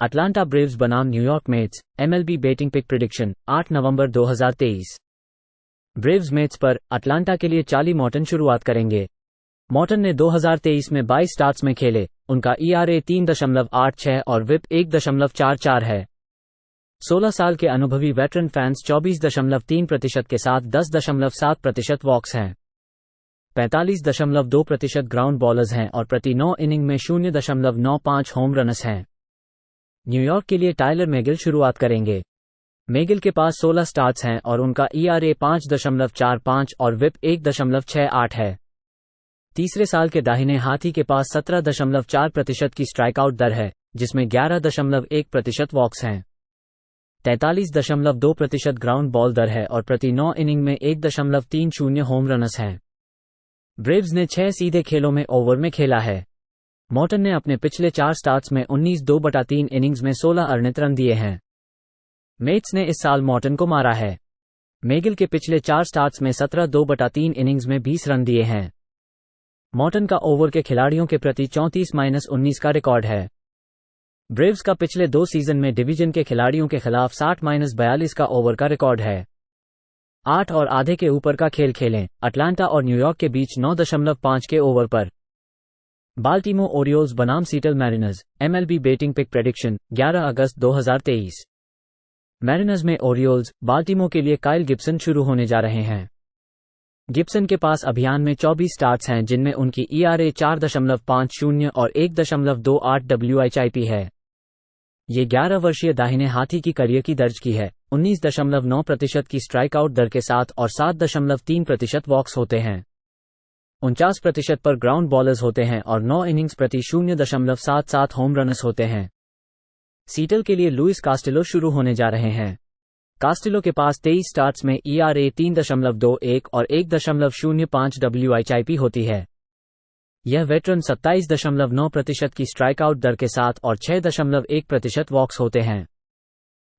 Atlanta Braves बनाम New York Mets, MLB betting pick prediction 8 नवंबर 2023। Braves Mets पर Atlanta के लिए चार्ली मॉर्टन शुरुआत करेंगे। मॉर्टन ने 2023 में 22 स्टार्ट्स में खेले। उनका ईआरए 3.86 और विप 1.44 है। 16 साल के अनुभवी वेटरन फैंस 24.3% के साथ 10.7% वॉक्स हैं। 45.2% ग्राउंड बॉलर्स हैं और प्रति 9 इनिंग में 0.95 होम रनस हैं। न्यूयॉर्क के लिए टाइलर मैगिल शुरुआत करेंगे। मैगिल के पास 16 स्टार्ट्स हैं और उनका ईआरए 5.45 और विप 1.68 है। तीसरे साल के दाहिने हाथी के पास 17.4% की स्ट्राइकआउट दर है, जिसमें 11.1% वॉक्स हैं। 43.2% ग्राउंड बॉल दर है और प्रति 9 इनिंग में 1.30 होम रनस हैं। ब्रेव्स ने 6 सीधे खेलों में ओवर में खेला है। मॉर्टन ने अपने पिछले 4 स्टार्ट्स में 19 2/3 इनिंग्स में 16 अनिर्णित रन दिए हैं। मेट्स ने इस साल मॉर्टन को मारा है। मैगिल के पिछले 4 स्टार्ट्स में 17 2/3 इनिंग्स में 20 रन दिए हैं। मॉर्टन का ओवर के खिलाड़ियों के प्रति 34-19 का रिकॉर्ड है। ब्रेव्स का पिछले 2 सीजन में डिवीजन के खिलाड़ियों के खिलाफ 60-42 का ओवर का रिकॉर्ड है। 8 और आधे के ऊपर का खेल खेलें। अटलांटा और न्यूयॉर्क के बीच 9.5 के ओवर पर। बाल्टीमोर ओरियोल्स बनाम Seattle Mariners, MLB betting pick prediction 11 अगस्त 2023। मैरिनर्स में ओरियोल्स, बाल्टीमोर के लिए काइल गिब्सन शुरू होने जा रहे हैं। गिब्सन के पास अभियान में 24 स्टार्ट्स हैं, जिनमें उनकी ईआरए 4.50 और 1.28 WHIP है। ये 11 वर्षीय दाहिने हाथी की करियर की दर्ज की है। 19.9% की स्ट्राइकआउट दर के साथ और 7.3% वॉक्स होते हैं। 49% पर ग्राउंड बॉलर्स होते हैं और 9 इनिंग्स प्रति 0.77 होम रनस होते हैं। सीटल के लिए लुइस कास्टिलो शुरू होने जा रहे हैं। कास्टिलो के पास 23 स्टार्ट्स में ईआरए 3.21 और 1.05 WHIP होती है। यह वेटरन 27.9% की स्ट्राइकआउट दर के साथ और 6.1% वॉक्स होते हैं।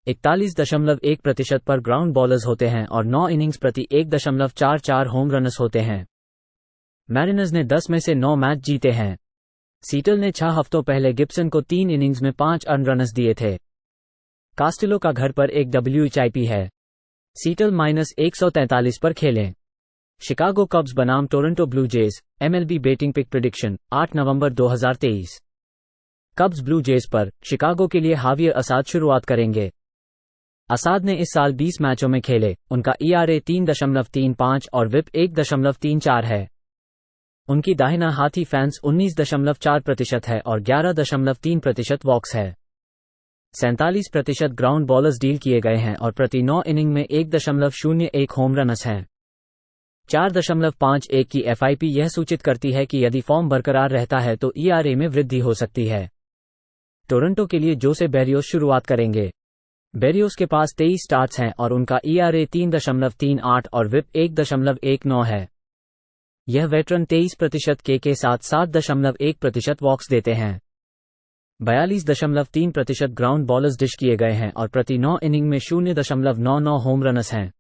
41.1% पर ग्राउंड बॉलर्स होते हैं और 9 इनिंग्स प्रति 1.44 होम रनस होते हैं। मैरिनर्स ने 10 में से 9 मैच जीते हैं। सीटल ने 6 हफ्तों पहले गिब्सन को 3 इनिंग्स में 5 रनस दिए थे। कास्टिलो का घर पर 1 WHIP है। सीटल -143 पर खेलें। शिकागो कब्स बनाम Toronto Blue Jays, MLB betting pick prediction 8 नवंबर 2023। कब्स ब्लू जेज पर शिकागो के लिए हावियर असाद शुरुआत करेंगे। असाद ने इस साल 20 मैचों में खेले। उनका ईआरए 3.35 और विप 1.34 है। उनकी दाहिना हाथी फैंस 19.4% है और 11.3% वॉक्स है। 47% ग्राउंड बॉलर्स डील किए गए हैं और प्रति 9 इनिंग में 1.01 होम रनस हैं। 4.51 की FIP यह सूचित करती है कि यदि फॉर्म बरकरार रहता है तो ईआरए में वृद्धि हो सकती है। टोरंटो के लिए जोसे बेरियोस शुरुआत करेंगे। बेरियोस के पास 23 स्टार्ट्स हैं और उनका ईआरए 3.38 और विप 1.19 है। यह वेटरन 23% के साथ 7.1% वॉक्स देते हैं। 42.3% ग्राउंड बॉलर्स डिश किए गए हैं और प्रति 9 इनिंग में 0.99 होम रनस हैं।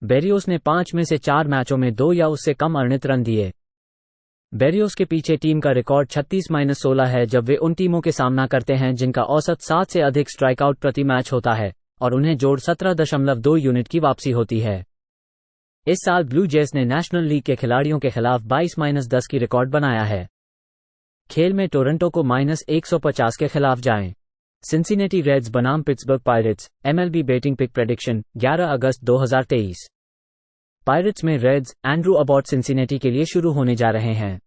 बेरियोस ने 5 में से 4 मैचों में 2 या उससे कम अनिर्णित रन दिए। बेरियोस के पीछे टीम का रिकॉर्ड 36-16 है जब वे उन टीमों के सामना करते हैं जिनका औसत 7 से अधिक स्ट्राइकआउट प्रति मैच होता है और उन्हें जोड़ 17.2 यूनिट की वापसी होती है। इस साल ब्लू जेज ने नेशनल लीग के खिलाड़ियों के खिलाफ 22-10 की रिकॉर्ड बनाया है। खेल में टोरंटो को -150 के खिलाफ जाएं। सिंसिनेटी रेड्स बनाम Pittsburgh Pirates, MLB betting pick prediction 11 अगस्त 2023। पायरेट्स में रेड्स, एंड्रू अबॉट सिंसिनेटी के लिए शुरू होने जा रहे हैं।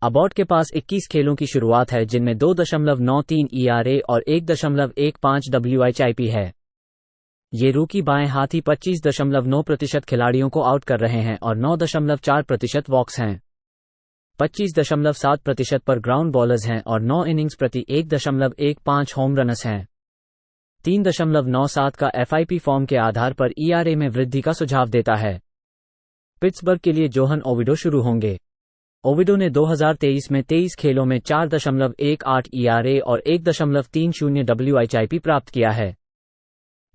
अबॉट के पास 21 खेलों की शुरुआत है, जिनमें 2.93 ईआरए और 1.15 WHIP है। ये रूकी बाएं हाथी 25.9% खिलाड़ियों को आउट कर रहे हैं और 9.4% वॉक्स हैं। 25.7% पर ग्राउंड बॉलर्स हैं और 9 इनिंग्स प्रति 1.15 होम रनस हैं। 3.97 का FIP फॉर्म के आधार पर ईआरए में वृद्धि का सुझाव देता है। पिट्सबर्ग के लिए जोहन ओविडो शुरू होंगे। ओविडो ने 2023 में 23 खेलों में 4.18 ईआरए और 1.30 WHIP प्राप्त किया है।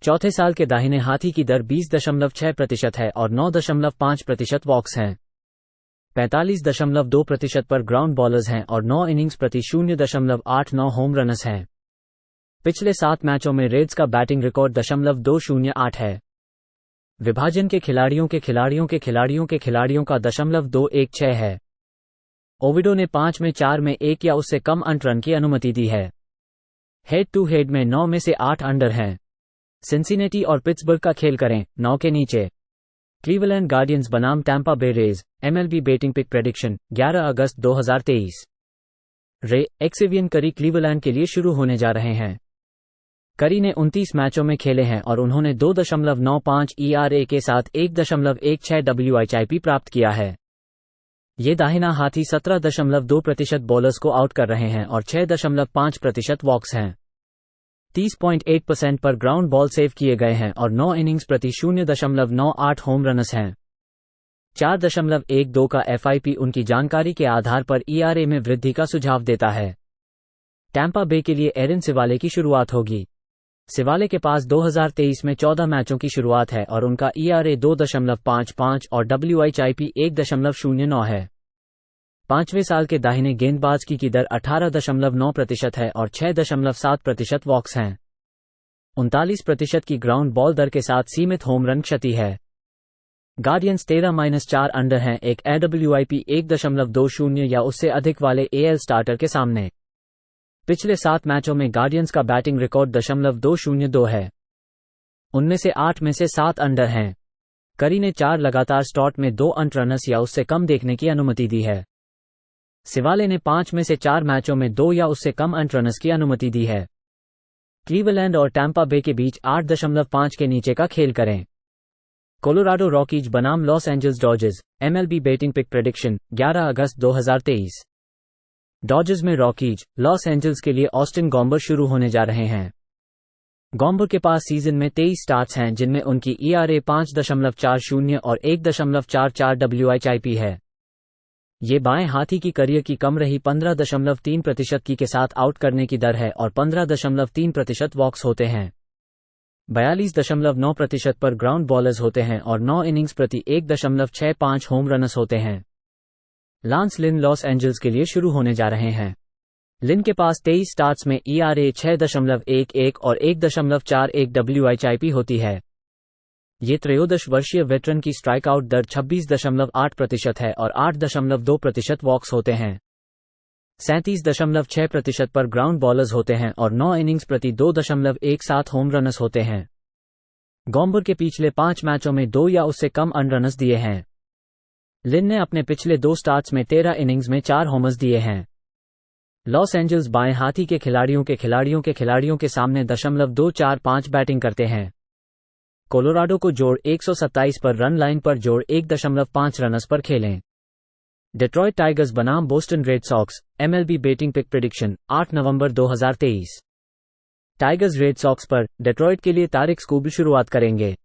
चौथे साल के दाहिने हाथी की दर 20.6% है और 9.5% वॉक्स हैं। 45.2% पर ग्राउंड बॉलर्स हैं और 9 इनिंग्स प्रति 0.89 होम रनस हैं। पिछले 7 मैचों में रेड्स का बैटिंग रिकॉर्ड 2.08 है। विभाजन के खिलाड़ियों के खिलाड़ियों के खिलाड़ियों के खिलाड़ियों का 2.16 है। ओविडो ने 5 में 4 में 1 या उससे कम अंत रन की अनुमति दी है। हेड टू हेड में 9 में से 8 अंडर हैं। सिंसिनेटी और पिट्सबर्ग का खेल करें 9 के नीचे। क्लीवलैंड गार्डियंस बनाम Tampa Bay Rays. MLB betting pick prediction 11 अगस्त 2023। रे एक्सेवियन करी क्लीवलैंड के लिए शुरू होने जा रहे हैं। करी ने 29 मैचों में खेले हैं और उन्होंने 2.95 ERA के साथ 1.16 WHIP प्राप्त किया है। ये दाहिना हाथी 17.2% बॉलर्स को आउट कर रहे हैं और 6.5% वॉक्स हैं। 30.8% पर ग्राउंड बॉल सेव किए गए हैं और 9 इनिंग्स प्रति 0.98 होम रन्स हैं। 4.12 का FIP उनकी जानकारी के आधार पर ERA में वृद्धि का सुझाव देता है। टैंपा बे के लिए एरिन सिवाले की शुरुआत होगी। सिवाले के पास 2023 में 14 मैचों की शुरुआत है और उनका ERA 2.55 और WHIP 1.09 है। 5वें साल के दाहिने गेंदबाज की दर 18.9% है और 6.7% वॉक्स हैं। 39% की ग्राउंड बॉल दर के साथ सीमित होम रन क्षति है। गार्डियंस 13-4 अंडर हैं एक AWIP 1.20 या उससे अधिक वाले AL स्टार्टर के सामने। पिछले 7 मैचों में गार्डियंस का बैटिंग रिकॉर्ड 2.02 है। उनमें से 8 में से 7 अंडर हैं। करी ने 4 लगातार स्टार्ट में 2 अंत रनर्स या उससे कम देखने की अनुमति दी है। सिवाले ने 5 में से 4 मैचों में 2 या उससे कम अंत रनर्स की अनुमति दी है। क्लीवलैंड और टैंपा बे के बीच 8.5 के नीचे का खेल करें। कोलोराडो रॉकीज बनाम Los Angeles Dodgers. MLB betting pick prediction 11 अगस्त 2023। डॉजर्स में रॉकीज। लॉस एंजल्स के लिए ऑस्टिन गॉम्बर शुरू होने जा रहे हैं। गॉम्बर के पास सीजन में 23 स्टार्ट्स हैं जिनमें उनकी ERA 5.40 और 1.44 WHIP है। ये बाएं हाथी की करियर की कम रही 15.3% की के साथ आउट करने की दर है और 15.3% वॉक्स होते हैं। 42.9% पर ग्राउंड बॉलर्स होते हैं और 9 इनिंग्स प्रति 1.65 होम रनर्स होते हैं। लांस लिन लॉस एंजल्स के लिए शुरू होने जा रहे हैं। लिन के पास 23 स्टार्ट्स में ERA 6.11 और 1.41 WHIP होती है। ये 13 वर्षीय वेटरन की स्ट्राइक आउट दर 26.8% है और 8.2% वॉक्स होते हैं। 37.6% पर ग्राउंड बॉलर्स होते हैं और 9 इनिंग्स प्रति 2.17 होम रनर्स होते हैं। गॉम्बर के पिछले 5 मैचों में 2 या उससे कम अन रनर्स दिए हैं। लिन ने अपने पिछले 2 स्टार्ट्स में 13 इनिंग्स में 4 होमर्स दिए हैं। लॉस एंजल्स बाएं हाथी के खिलाड़ियों के खिलाड़ियों के खिलाड़ियों के सामने 2.45 बैटिंग करते हैं। कोलोराडो को जोड़ 127 पर रन लाइन पर जोड़ 1.5 रनर्स पर खेलें। डेट्रॉयट टाइगर्स बनाम Boston Red Sox. MLB betting pick prediction 8 नवंबर 2023। टाइगर्स रेड सॉक्स पर डेट्रॉयट के लिए तारिक स्कूबल शुरुआत करेंगे।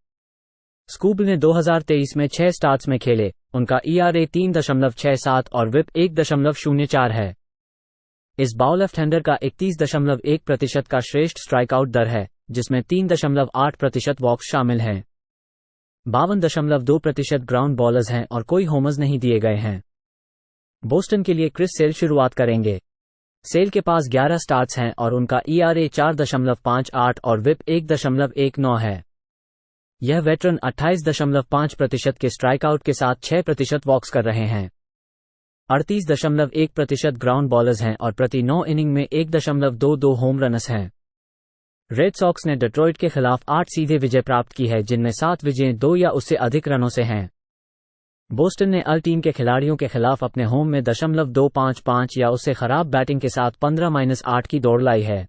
स्कूबल ने 2023 में 6 स्टार्ट्स में खेले। उनका ERA 3.67 और WHIP 1.04 है। इस बाउ लेफ्ट हैंडर का 31.1% का श्रेष्ठ स्ट्राइकआउट दर है, जिसमें 3.8% वॉक्स शामिल हैं। 52.2% ग्राउंड बॉलर्स हैं और कोई होमर्स नहीं दिए गए हैं। बोस्टन के लिए क्रिस सेल शुरुआत करेंगे। सेल के पास 11 स्टार्ट्स हैं और उनका ERA 4.58 और WHIP 1.19 है। यह वेटरन 28.5% के स्ट्राइकआउट के साथ 6% वॉक्स कर रहे हैं। 38.1% ग्राउंड बॉलर्स हैं और प्रति 9 इनिंग में 1.22 होम रनर्स हैं। रेड सॉक्स ने डेट्रॉयट के खिलाफ 8 सीधे विजय प्राप्त की है, जिनमें 7 विजय 2 या उससे अधिक रनों से हैं। बोस्टन ने अल टीम के खिलाड़ियों के खिलाफ अपने होम में 2.55 या उससे खराब बैटिंग के साथ 15-8 की दौड़ लाई है।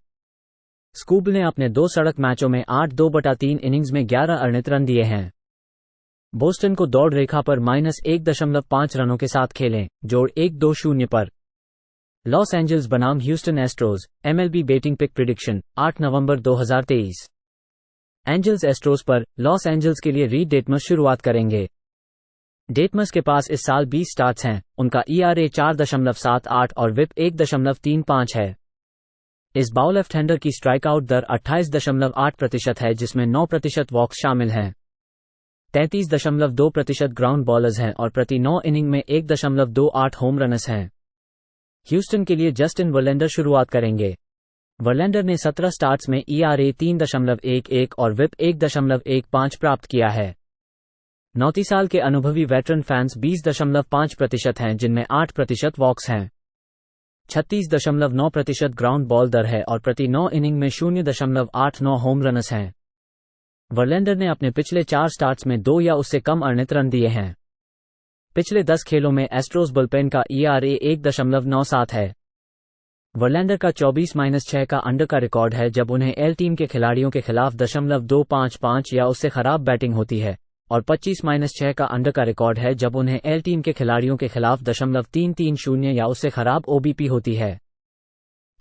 स्कूबल ने अपने 2 सड़क मैचों में 8/2/3 इनिंग्स में 11 अनिर्णित रन दिए हैं। बोस्टन को दौड़ रेखा पर -1.5 रनों के साथ खेलें, जोड़ 1-2-0 पर। लॉस एंजल्स बनाम Houston Astros. MLB betting pick prediction 8 नवंबर 2023। एंजल्स एस्ट्रोज पर लॉस एंजल्स के लिए रीड डेटमस शुरुआत करेंगे। डेटमस के पास इस साल 20 स्टार्ट्स हैं। उनका ERA 4.78 और WHIP 1.35 है। इस बाउ लेफ्ट हैंडर की स्ट्राइकआउट दर 28.8% है, जिसमें 9% वॉक्स शामिल हैं। 33.2% ग्राउंड बॉलर्स हैं और प्रति 9 इनिंग में 1.28 होम रनर्स हैं। ह्यूस्टन के लिए जस्टिन वर्लेंडर शुरुआत करेंगे। वर्लैंडर ने 17 स्टार्ट्स में ERA 3.11 और विप 1.15 प्राप्त किया है। 39 साल के अनुभवी वेटरन फैंस 20.5% हैं, जिनमें 8% वॉक्स हैं। 36.9% ग्राउंड बॉल दर है और प्रति 9 इनिंग में 0.89 होम रनस हैं। वर्लैंडर ने अपने पिछले 4 स्टार्ट्स में 2 या उससे कम अर्नित रन दिए हैं। पिछले 10 खेलों में एस्ट्रोस बुलपेन का ERA 1.97 है। वर्लैंडर का 24-6 का अंडर का रिकॉर्ड है जब उन्हें एल टीम के खिलाड़ियों के खिलाफ 2.55 या उससे खराब बैटिंग होती है, और 25-6 का अंडर का रिकॉर्ड है जब उन्हें एल टीम के खिलाड़ियों के खिलाफ 330 या उससे खराब OBP होती है।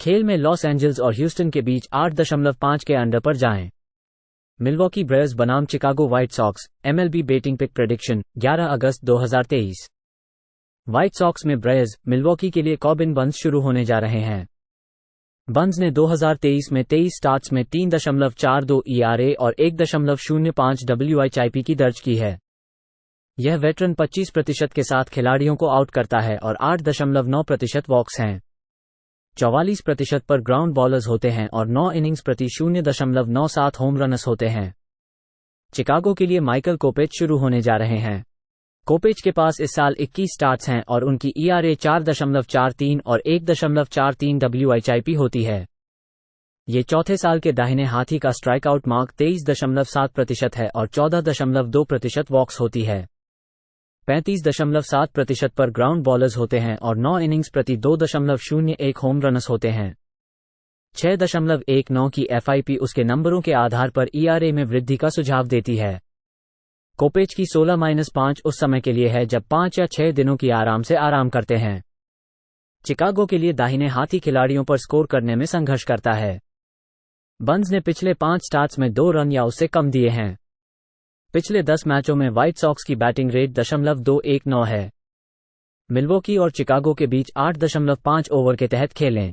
खेल में लॉस एंजल्स और ह्यूस्टन के बीच 8.5 के अंडर पर जाएं। मिल्वॉकी ब्रेयर्स बनाम Chicago White Sox, MLB betting pick prediction 11 अगस्त 2023। व्हाइट सॉक्स में ब्रेयर्स, मिल्वॉकी के लिए कॉबिन बर्न्स शुरू होने जा रहे हैं। बर्न्स ने 2023 में 23 स्टार्ट्स में 3.42 ERA और 1.05 WHIP की दर्ज की है। यह वेटरन 25% के साथ खिलाड़ियों को आउट करता है और 8.9% वॉक्स हैं। 44% पर ग्राउंड बॉलर्स होते हैं और 9 इनिंग्स प्रति 0.97 होम रनस होते हैं। चिकागो के लिए माइकल कोपेच शुरू होने जा रहे हैं। कोपेच के पास इस साल 21 स्टार्ट्स हैं और उनकी ERA 4.43 और 1.43 WHIP होती है। ये चौथे साल के दाहिने हाथी का स्ट्राइकआउट मार्क 23.7% है और 14.2% वॉक्स होती है। 35.7% पर ग्राउंड बॉलर्स होते हैं और 9 इनिंग्स प्रति 2.01 होम रनस होते हैं। 6.19 की FIP उसके नंबरों के आधार पर ERA में वृद्धि का सुझाव देती है। कोपेच की 16-5 उस समय के लिए है जब 5 या 6 दिनों की आराम से आराम करते हैं। चिकागो के लिए दाहिने हाथी खिलाड़ियों पर स्कोर करने में संघर्ष करता है। बर्न्स ने पिछले 5 स्टार्ट्स में 2 रन या उससे कम दिए हैं। पिछले 10 मैचों में व्हाइट सॉक्स की बैटिंग रेट 0.219 है। मिल्वॉकी और चिकागो के बीच 8.5 ओवर के तहत खेलें।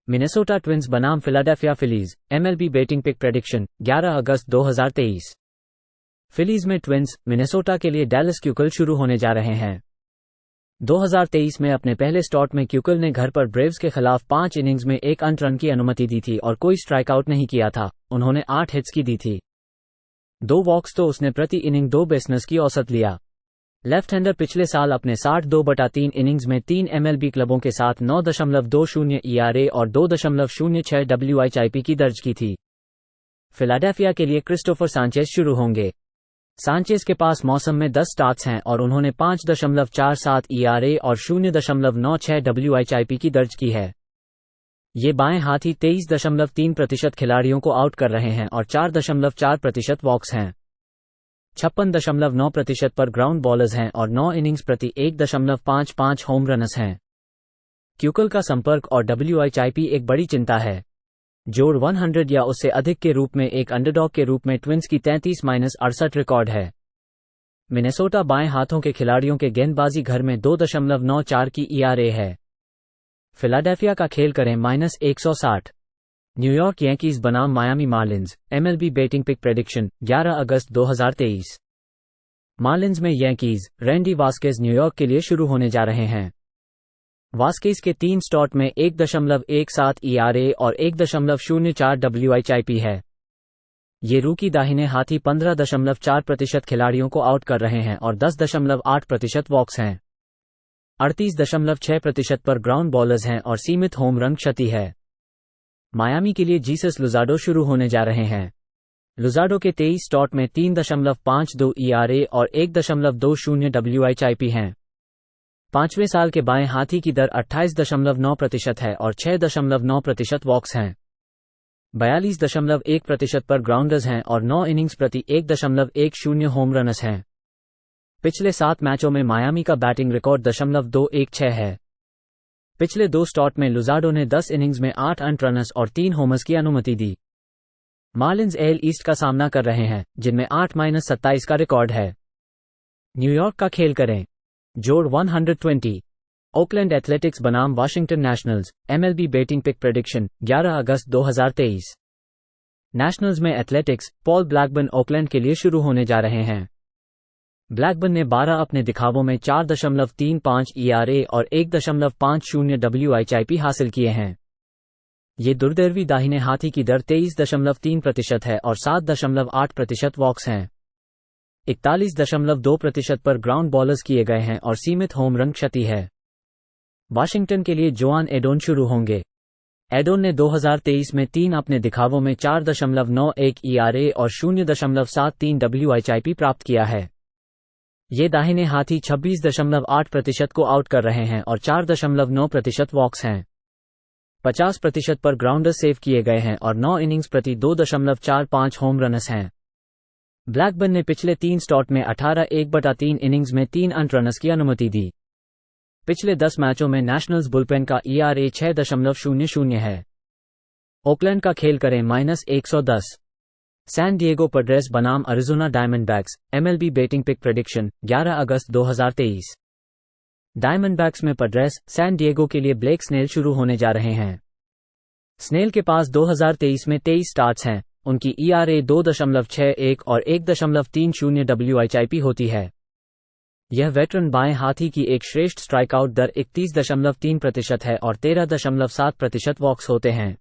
मिनेसोटा ट्विंस बनाम Philadelphia Phillies, MLB betting pick prediction 11 अगस्त 2023। फिलीज में ट्विंस, मिनेसोटा के लिए डैलस क्यूकल शुरू होने जा रहे हैं। 2023 में अपने पहले स्टार्ट में क्यूकल ने घर पर ब्रेव्स के खिलाफ 5 इनिंग्स में 1 अंक रन की अनुमति दी थी और कोई स्ट्राइकआउट नहीं किया था। उन्होंने 8 हिट्स की दी थी। 2 वॉक्स तो उसने प्रति इनिंग 2 बेसनेस की औसत लिया। लेफ्ट हैंडर पिछले साल अपने 62/3 इनिंग्स में 3 MLB क्लबों के साथ 9.20 ERA और 2.06 WHIP की दर्ज की थी। फिलाडेल्फिया के लिए क्रिस्टोफर सांचेज शुरू होंगे। सांचेज के पास मौसम में 10 स्टार्ट्स हैं और उन्होंने 5.47 ERA और 0.96 WHIP की दर्ज की है। ये बाएं हाथी 23.3% खिलाड़ियों को आउट कर रहे हैं और 4.4% वॉक्स हैं। 56.9% पर ग्राउंड बॉलर्स हैं और 9 इनिंग्स प्रति 1.55 होम रनस हैं। क्यूकल का संपर्क और WHIP एक बड़ी चिंता है। जोड़ 100 या उससे अधिक के रूप में एक अंडरडॉग के रूप में ट्विंस की 33-68 रिकॉर्ड है। मिनेसोटा बाएं हाथों के खिलाड़ियों के गेंदबाजी घर में 2.94 की ERA है। फिलाडेल्फिया का खेल करें -160। न्यूयॉर्क यांकीज बनाम Miami Marlins, MLB betting pick prediction 11 अगस्त 2023। मार्लिन्स में यांकीज, रैंडी वास्केज न्यूयॉर्क के लिए शुरू होने जा रहे हैं। वास्केज के 3 स्टार्ट में 1.17 ERA और 1.04 WHIP है। ये रूकी दाहिने हाथी 15.4% खिलाड़ियों को आउट कर रहे हैं और 10.8% वॉक्स हैं। 38.6% पर ग्राउंड बॉलर्स हैं और सीमित होम रन क्षति है। मायामी के लिए जीसस लुजाडो शुरू होने जा रहे हैं। लुजाडो के 23 स्टार्ट में 3.52 ERA और 1.20 WHIP हैं। 5वें साल के बाएं हाथी की दर 28.9% है और 6.9% वॉक्स हैं। 42.1% पर ग्राउंडर्स हैं और 9 इनिंग्स प्रति 1.10 होम रनस हैं। पिछले 7 मैचों में मायामी का बैटिंग रिकॉर्ड 216 है। पिछले 2 स्टार्ट में लुजाडो ने 10 इनिंग्स में 8 अर्न्ड रनस और 3 होमर्स की अनुमति दी। मार्लिन्स एल ईस्ट का सामना कर रहे हैं, जिनमें 8-27 का रिकॉर्ड है। न्यूयॉर्क का खेल करें। जोड़ 120। ओकलैंड एथलेटिक्स बनाम Washington Nationals, MLB betting pick prediction 11 अगस्त 2023। नेशनल्स में एथलेटिक्स, पॉल ब्लैकबर्न ओकलैंड के लिए शुरू होने जा रहे हैं। ब्लैकबर्न ने 12 अपने दिखावों में 4.35 ERA और 1.50 WHIP हासिल किए हैं। ये दुर्दैवी दाहिने हाथी की दर 23.3% है और 7.8% वॉक्स हैं। 41.2% पर ग्राउंड बॉलर्स किए गए हैं और सीमित होम रन क्षति है। वाशिंगटन के लिए जोआन एडोन शुरू होंगे। एडोन ने 2023 में 3 अपने दिखावों में 4.91 ERA और 0.73 WHIP प्राप्त किया है। ये दाहिने हाथी 26.8% को आउट कर रहे हैं और 4.9% वॉक्स हैं। 50% पर ग्राउंडर सेव किए गए हैं और 9 इनिंग्स प्रति 2.45 होम रनस हैं। ब्लैकबर्न ने पिछले 3 स्टार्ट में 18 1/3 इनिंग्स में 3 अंट रनस की अनुमति दी। पिछले 10 मैचों में नेशनल्स बुलपेन का ERA 6.00 है। ओकलैंड का खेल करें -110। सैन डिएगो पैड्रेस बनाम अरिज़ोना डायमंडबैक्स, MLB बैटिंग पिक प्रेडिक्शन 11 अगस्त 2023। डायमंडबैक्स में पैड्रेस, सैन डिएगो के लिए ब्लेक स्नेल शुरू होने जा रहे हैं। स्नेल के पास 2023 में 23 स्टार्ट्स हैं। उनकी ERA 2.61 और 1.30 WHIP होती है। यह वेटरन बाएं हाथी की एक श्रेष्ठ स्ट्राइकआउट दर 31.3% है और 13.7% वॉक्स होते हैं।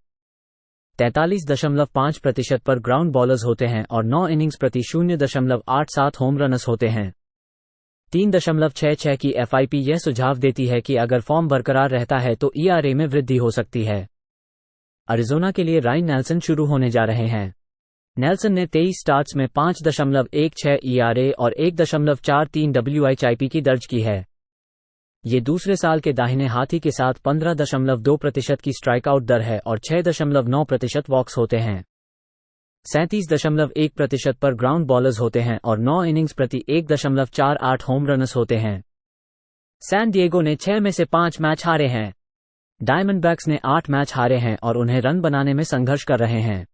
43.5% पर ग्राउंड बॉलर्स होते हैं और 9 इनिंग्स प्रति 0.87 होम रनस होते हैं। 3.66 की FIP यह सुझाव देती है कि अगर फॉर्म बरकरार रहता है तो ERA में वृद्धि हो सकती है। अरिज़ोना के लिए रायन नेल्सन शुरू होने जा रहे हैं। नेल्सन ने 23 स्टार्ट्स में 5.16 ERA और 1.43 WHIP की दर्ज की है। ये दूसरे साल के दाहिने हाथी के साथ 15.2% की स्ट्राइकआउट दर है और 6.9% वॉक्स होते हैं। 37.1% पर ग्राउंड बॉलर्स होते हैं और 9 इनिंग्स प्रति 1.48 होम रनस होते हैं। सैन डिएगो ने 6 में से 5 मैच हारे हैं। डायमंडबैक्स ने 8 मैच हारे हैं और उन्हें रन बनाने में संघर्ष कर रहे हैं।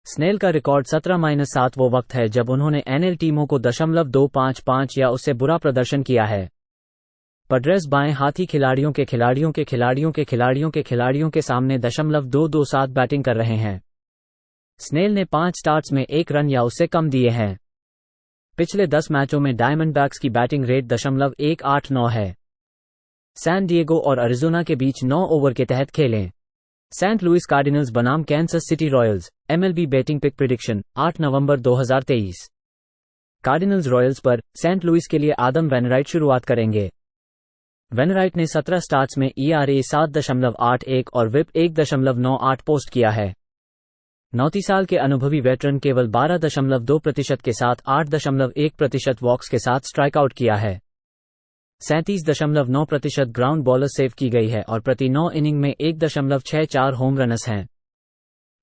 स्नेल का रिकॉर्ड 17-7 वो वक्त है जब उन्होंने NL टीमों को .255 या उससे बुरा प्रदर्शन किया है। पैड्रेस बाएं हाथी खिलाड़ियों के सामने .227 बैटिंग कर रहे हैं। स्नेल ने 5 स्टार्ट्स में 1 रन या उससे कम दिए हैं। पिछले 10 मैचों में डायमंडबैक्स की बैटिंग रेट .189 है। सैन डिएगो और अरिज़ोना के बीच 9 ओवर के तहत खेलें। सेंट लुइस कार्डिनल्स बनाम Kansas City Royals, MLB batting pick prediction 8 नवंबर 2023। कार्डिनल्स रॉयल्स पर सेंट लुइस के लिए आदम वेनराइट शुरुआत करेंगे। वेनराइट ने 17 स्टार्ट्स में ERA 7.81 और WHIP 1.98 पोस्ट किया है। 29 साल के अनुभवी वेटरन केवल 12.2% के साथ 8.1% वॉक्स के साथ स्ट्राइकआउट किया है। 37.9% ग्राउंड बॉलर सेव की गई है और प्रति 9 इनिंग में 1.64 होम रनस हैं।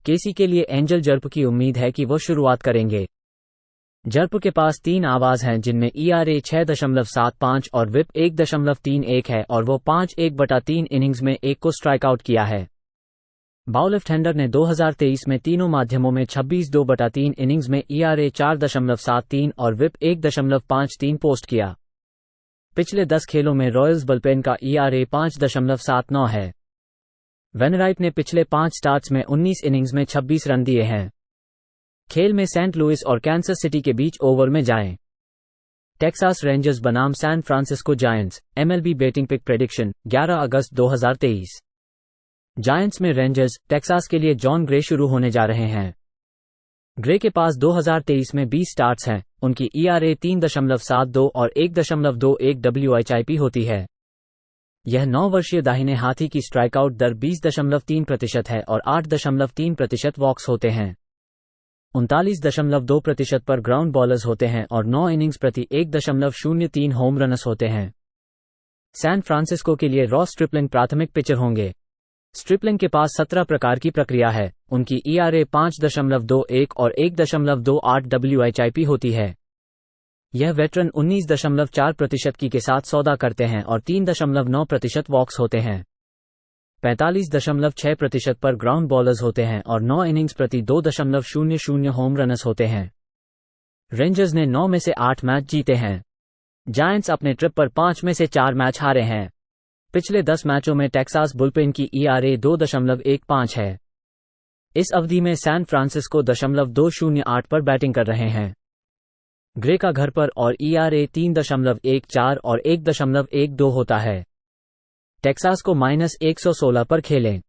केसी के लिए एंजल जर्प की उम्मीद है कि वो शुरुआत करेंगे। जर्प के पास 3 आवाज हैं जिनमें ERA 6.75 और WHIP 1.31 है और वो 5/1/3 इनिंग्स में 1 को स्ट्राइकआउट किया है। बाउ लेफ्ट हैंडर ने 2023 में तीनों माध्यमों में 26/2/3 इनिंग्स में ERA 4.73 और WHIP 1.53 पोस्ट किया। पिछले 10 खेलों में रॉयल्स बुलपेन का ERA 5.79 है। वेनराइट ने पिछले 5 स्टार्ट्स में 19 इनिंग्स में 26 रन दिए हैं। खेल में सेंट लुइस और कैंसस सिटी के बीच ओवर में जाएं। टेक्सास रेंजर्स बनाम San Francisco Giants, MLB batting pick prediction 11 अगस्त 2023। जायंट्स में रेंजर्स, टेक्सास के लिए जॉन ग्रे शुरू होने जा रहे हैं। ग्रे के पास 2023 में 20 स्टार्ट्स हैं। उनकी ERA 3.72 और 1.21 WHIP होती है। यह 9 वर्षीय दाहिने हाथी की स्ट्राइकआउट दर 20.3% है और 8.3% वॉक्स होते हैं। 39.2% पर ग्राउंड बॉलर्स होते हैं और 9 इनिंग्स प्रति 1.03 होम रनस होते हैं। सैन फ्रांसिस्को के लिए रॉस स्ट्रिपलिंग प्राथमिक पिचर होंगे। स्ट्रिपलिंग के पास 17 प्रकार की प्रक्रिया है। उनकी ERA 5.21 और 1.28 WHIP होती है। यह वेटरन 19.4% की के साथ सौदा करते हैं और 3.9% वॉक्स होते हैं। 45.6% पर ग्राउंड बॉलर्स होते हैं और 9 इनिंग्स प्रति 2.00 होम रनस होते हैं। रेंजर्स ने 9 में से 8 मैच जीते हैं। जायंट्स अपने ट्रिप पर 5 में से 4 मैच हारे हैं। पिछले 10 मैचों में टेक्सास बुलपेन की ERA 2.15 है। इस अवधि में सैन फ्रांसिस्को .208 पर बैटिंग कर रहे हैं। ग्रे का घर पर और ERA 3.14 और 1.12 होता है। टेक्सास को -116 पर खेलें।